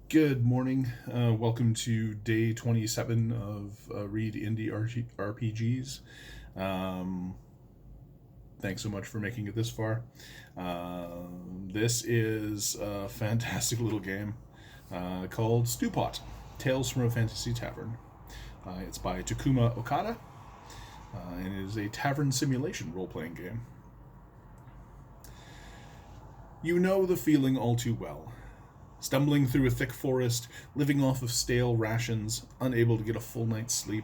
Good morning. Welcome to day 27 of Read Indie RPGs. Um, Thanks so much for making it this far. This is a fantastic little game called Stewpot Tales from a Fantasy Tavern. It's by Takuma Okada, and it is a tavern simulation role playing game. You know the feeling all too well. Stumbling through a thick forest, living off of stale rations, unable to get a full night's sleep.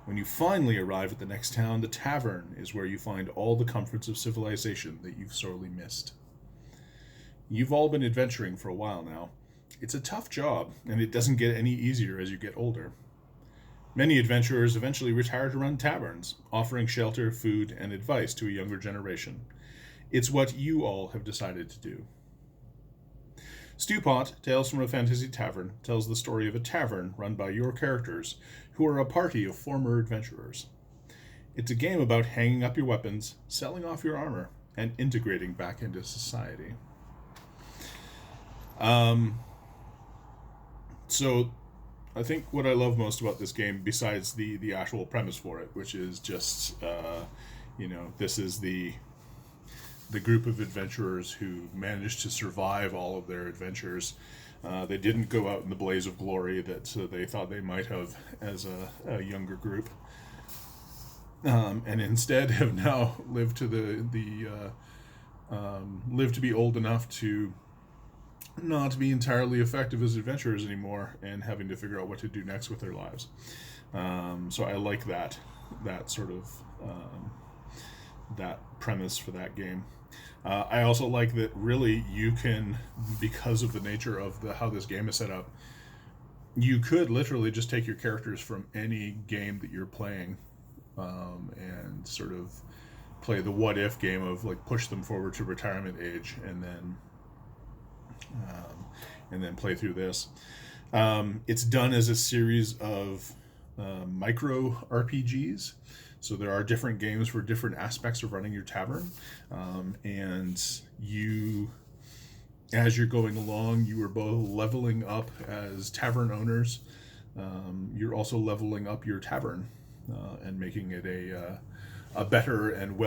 When you finally arrive at the next town, the tavern is where you find all the comforts of civilization that you've sorely missed. You've all been adventuring for a while now. It's a tough job, and it doesn't get any easier as you get older. Many adventurers eventually retire to run taverns, offering shelter, food, and advice to a younger generation. It's what you all have decided to do. Stewpot, Tales from a Fantasy Tavern, tells the story of a tavern run by your characters, who are a party of former adventurers. It's a game about hanging up your weapons, selling off your armor, and integrating back into society. Um, so, I think what I love most about this game, besides the actual premise for it, which is just, this is the group of adventurers who managed to survive all of their adventures. They didn't go out in the blaze of glory that they thought they might have as a younger group, and instead have now lived to lived to be old enough to not be entirely effective as adventurers anymore, and having to figure out what to do next with their lives. So I like that sort of that premise for that game. I also like that really you can, because of the nature of how this game is set up, you could literally just take your characters from any game that you're playing, and sort of play the what if game of like push them forward to retirement age, and then play through this. It's done as a series of micro RPGs. So there are different games for different aspects of running your tavern, and you, as you're going along, you are both leveling up as tavern owners. You're also leveling up your tavern, and making it a better and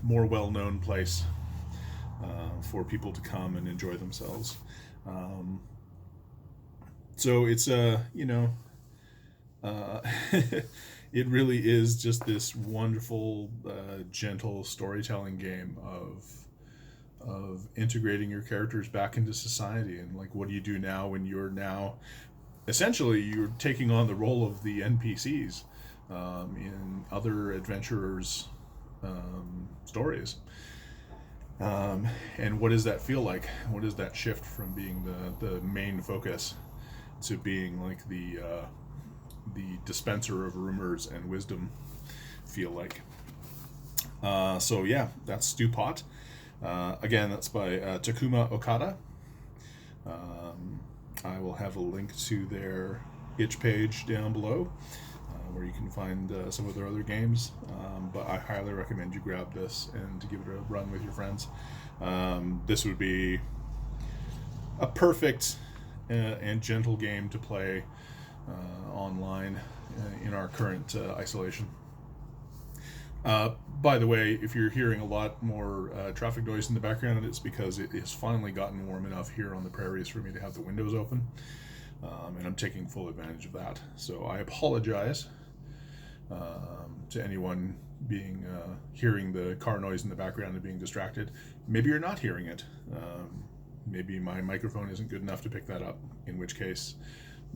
more well-known place for people to come and enjoy themselves. So it's uh, it really is just this wonderful, gentle storytelling game of integrating your characters back into society, and like, what do you do now when you're now essentially you're taking on the role of the NPCs in other adventurers' stories. And what does that feel like? What does that shift from being the main focus to being like the dispenser of rumors and wisdom feel like? So yeah, that's Stewpot. Again, that's by Takuma Okada. I will have a link to their itch page down below, where you can find some of their other games. But I highly recommend you grab this and to give it a run with your friends. This would be a perfect and gentle game to play online in our current isolation. By the way, if you're hearing a lot more traffic noise in the background, it's because it has finally gotten warm enough here on the prairies for me to have the windows open, and I'm taking full advantage of that. So I apologize to anyone being hearing the car noise in the background and being distracted. Maybe you're not hearing it. Maybe my microphone isn't good enough to pick that up, in which case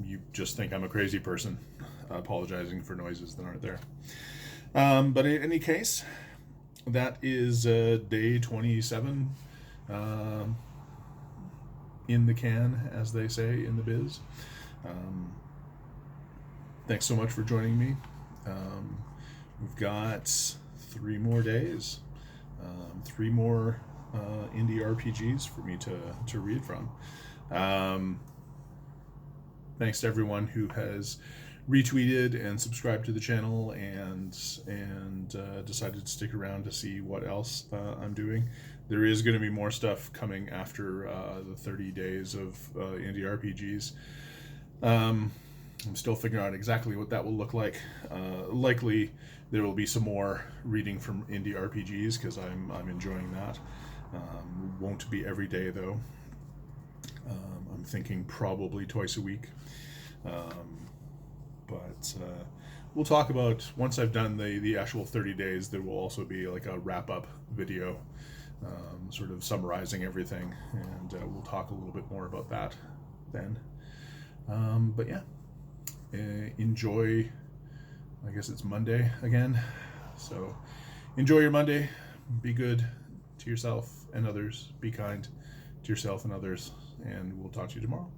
you just think I'm a crazy person apologizing for noises that aren't there. But in any case, that is day 27 in the can, as they say in the biz. Thanks so much for joining me. We've got 3 more days, 3 more indie RPGs for me to read from. Thanks to everyone who has retweeted and subscribed to the channel and decided to stick around to see what else I'm doing. There is going to be more stuff coming after the 30 days of indie RPGs. I'm still figuring out exactly what that will look like. Likely, there will be some more reading from indie RPGs because I'm enjoying that. Won't be every day though. I'm thinking probably twice a week. But we'll talk about, once I've done the actual 30 days, there will also be like a wrap up video, sort of summarizing everything, and we'll talk a little bit more about that then. But yeah, enjoy. I guess it's Monday again, so enjoy your Monday. Be good to yourself and others. Be kind to yourself and others, and we'll talk to you tomorrow.